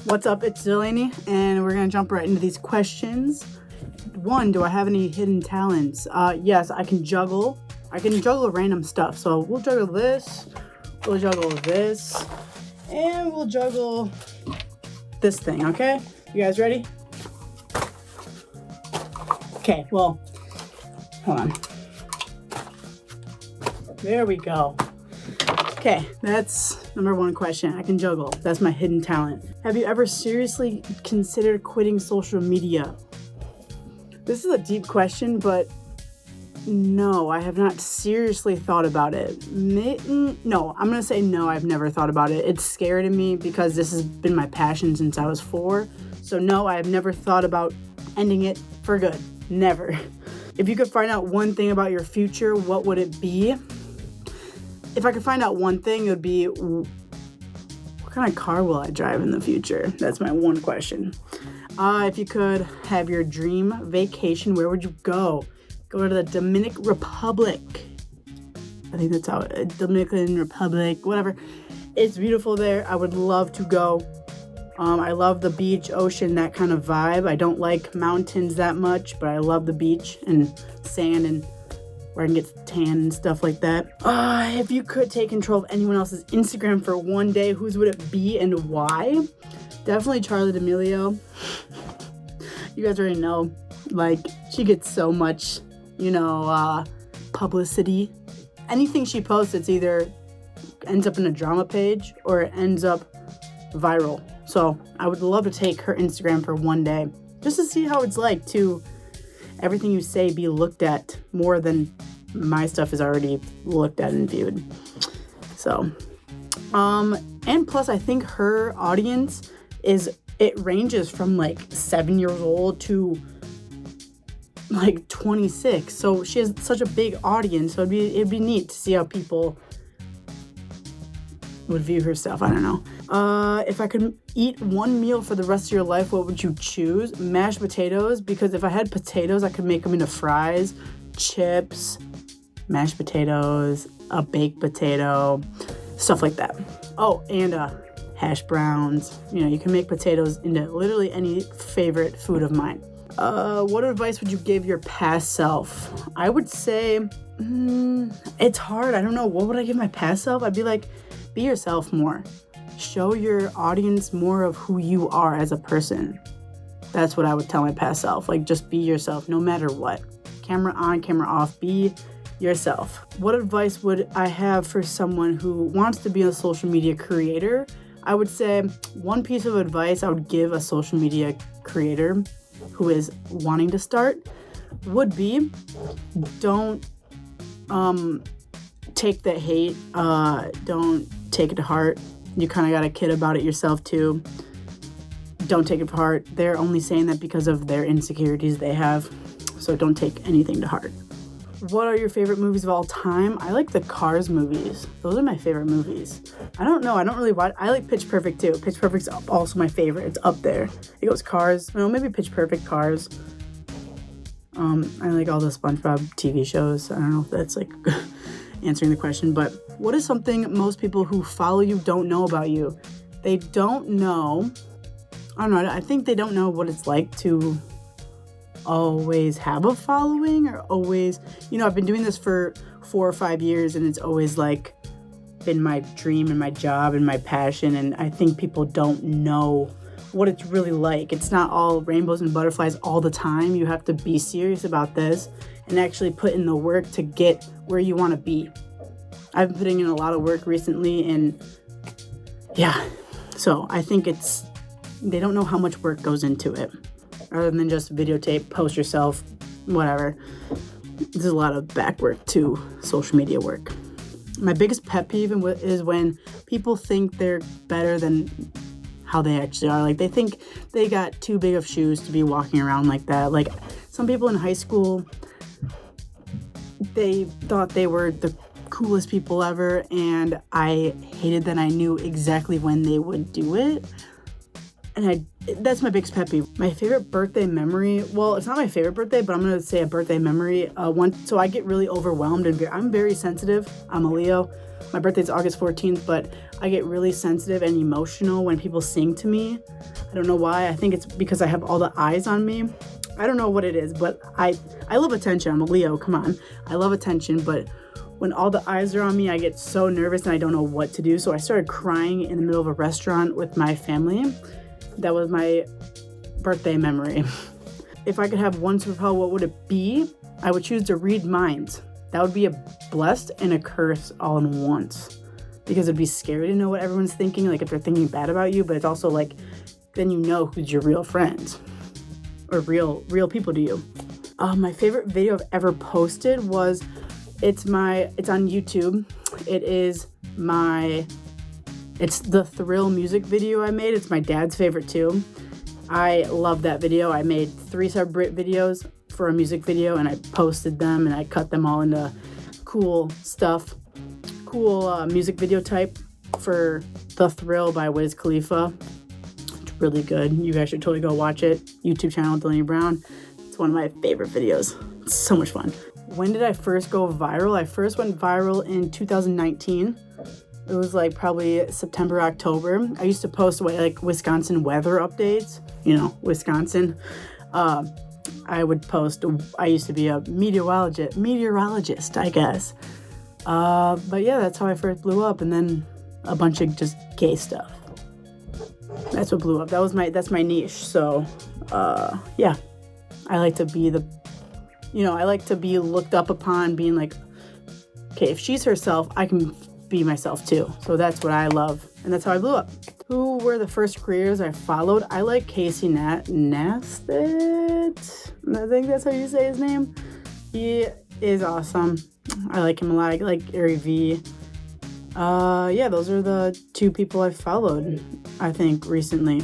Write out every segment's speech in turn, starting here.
What's up? It's Delaney, and we're gonna jump right into these questions. 1, do I have any hidden talents? Yes, I can juggle. I can juggle random stuff. So we'll juggle this, we'll juggle this, and we'll juggle this thing, okay? You guys ready? Okay, well, hold on. There we go. Okay, that's number 1 question. I can juggle. That's my hidden talent. Have you ever seriously considered quitting social media? This is a deep question, but no, I have not seriously thought about it. No, I'm going to say no, I've never thought about it. It's scary to me because this has been my passion since I was 4. So no, I have never thought about ending it for good. Never. If you could find out one thing about your future, what would it be? If I could find out one thing, it would be, what kind of car will I drive in the future? That's my one question. If you could have your dream vacation, where would you go? Go to the Dominican Republic. I think that's how Dominican Republic, whatever. It's beautiful there. I would love to go. I love the beach, ocean, that kind of vibe. I don't like mountains that much, but I love the beach and sand and where I can get tan and stuff like that. If you could take control of anyone else's Instagram for one day, whose would it be and why? Definitely Charli D'Amelio. You guys already know, like, she gets so much, publicity. Anything she posts, it's either ends up in a drama page or it ends up viral. So I would love to take her Instagram for one day just to see how it's like to everything you say be looked at more than my stuff is already looked at and viewed. So, and plus I think her audience it ranges from like 7 years old to like 26. So she has such a big audience. So it'd be neat to see how people would view her stuff. I don't know. If I could eat one meal for the rest of your life, what would you choose? Mashed potatoes, because if I had potatoes, I could make them into fries, chips, mashed potatoes, a baked potato, stuff like that. Oh, and hash browns. You can make potatoes into literally any favorite food of mine. What advice would you give your past self? I would say, it's hard. I don't know. What would I give my past self? I'd be like, be yourself more. Show your audience more of who you are as a person. That's what I would tell my past self. Like, just be yourself no matter what. Camera on, camera off. Be yourself. What advice would I have for someone who wants to be a social media creator? I would say one piece of advice I would give a social media creator who is wanting to start would be, don't take the hate. Don't take it to heart. You kind of got to kid about it yourself too. Don't take it to heart. They're only saying that because of their insecurities they have. So don't take anything to heart. What are your favorite movies of all time? I like the Cars movies. Those are my favorite movies. I don't know. I don't really watch. I like Pitch Perfect too. Pitch Perfect's also my favorite. It's up there. It goes Cars. Maybe Pitch Perfect, Cars. I like all the SpongeBob TV shows. I don't know if that's like answering the question, but what is something most people who follow you don't know about you? They don't know. I don't know. I think they don't know what it's like to always have a following or always, I've been doing this for 4 or 5 years and it's always like been my dream and my job and my passion. And I think people don't know what it's really like. It's not all rainbows and butterflies all the time. You have to be serious about this and actually put in the work to get where you want to be. I've been putting in a lot of work recently and so I think they don't know how much work goes into it. Other than just videotape, post yourself, whatever. There's a lot of back work to social media work. My biggest pet peeve is when people think they're better than how they actually are. Like, they think they got too big of shoes to be walking around like that. Like, some people in high school, they thought they were the coolest people ever, and I hated that I knew exactly when they would do it. And That's my biggest pet peeve. My favorite birthday memory, well, it's not my favorite birthday, but I'm going to say a birthday memory. So I get really overwhelmed, and I'm very sensitive. I'm a Leo. My birthday's August 14th, but I get really sensitive and emotional when people sing to me. I don't know why. I think it's because I have all the eyes on me. I don't know what it is, but I love attention. I'm a Leo, come on. I love attention, but when all the eyes are on me, I get so nervous and I don't know what to do. So I started crying in the middle of a restaurant with my family. That was my birthday memory. If I could have one superpower, what would it be? I would choose to read minds. That would be a blessed and a curse all in once. Because it'd be scary to know what everyone's thinking, like if they're thinking bad about you, but it's also like, then you know who's your real friends or real people to you. My favorite video I've ever posted was, it's on YouTube. It's the Thrill music video I made. It's my dad's favorite too. I love that video. I made 3 separate videos for a music video, and I posted them and I cut them all into cool stuff. Cool music video type for The Thrill by Wiz Khalifa. It's really good. You guys should totally go watch it. YouTube channel, Delaney Brown. It's one of my favorite videos. It's so much fun. When did I first go viral? I first went viral in 2019. It was like probably September, October. I used to post like Wisconsin weather updates. You know, Wisconsin. I would post, I used to be a meteorologist, I guess. But yeah, that's how I first blew up, and then a bunch of just gay stuff. That's what blew up. That's my niche. So, yeah, I like to be I like to be looked up upon, being like, okay, if she's herself, I can be myself too. So that's what I love, and that's how I blew up. Who were the first creators I followed? I like Casey Neistat. I think that's how you say his name. He is awesome. I like him a lot. I like Gary V. Yeah, those are the 2 people I've followed, I think, recently.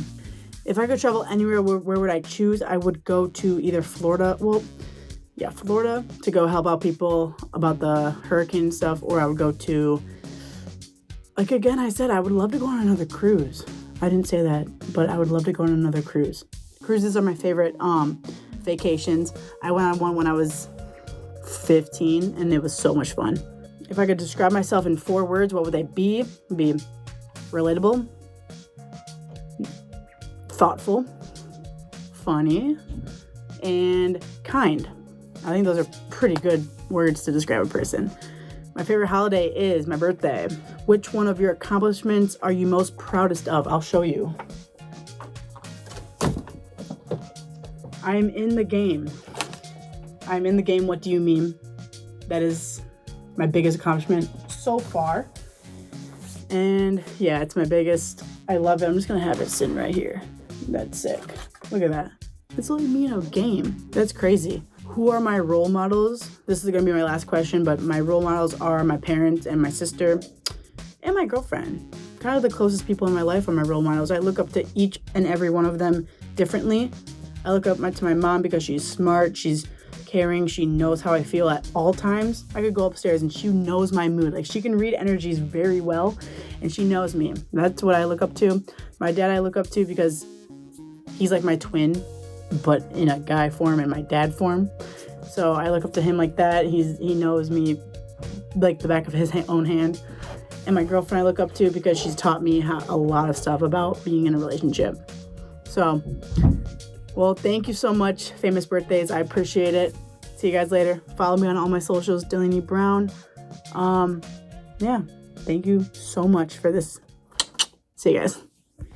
If I could travel anywhere, where would I choose? I would go to either Florida. Well, yeah, Florida, to go help out people about the hurricane stuff, or I would go to, like, again, I said I would love to go on another cruise. I didn't say that, but I would love to go on another cruise. Cruises are my favorite vacations. I went on one when I was 15, and it was so much fun. If I could describe myself in 4 words, what would they be? Be relatable, thoughtful, funny, and kind. I think those are pretty good words to describe a person. My favorite holiday is my birthday. Which one of your accomplishments are you most proudest of? I'll show you. I'm in the game. What do you mean? That is my biggest accomplishment so far. And yeah, it's my biggest. I love it. I'm just going to have it sitting right here. That's sick. Look at that. It's only me in a game. That's crazy. Who are my role models? This is going to be my last question, but my role models are my parents and my sister and my girlfriend. Kind of the closest people in my life are my role models. I look up to each and every one of them differently. I look up to my mom because she's smart, she's caring, she knows how I feel at all times. I could go upstairs and she knows my mood. Like, she can read energies very well, and she knows me. That's what I look up to. My dad I look up to because he's like my twin, but in a guy form and my dad form. So I look up to him like that. He knows me like the back of his own hand. And my girlfriend I look up to because she's taught me a lot of stuff about being in a relationship. So, well, thank you so much, Famous Birthdays. I appreciate it. See you guys later. Follow me on all my socials, Delaney Brown. Yeah, thank you so much for this. See you guys.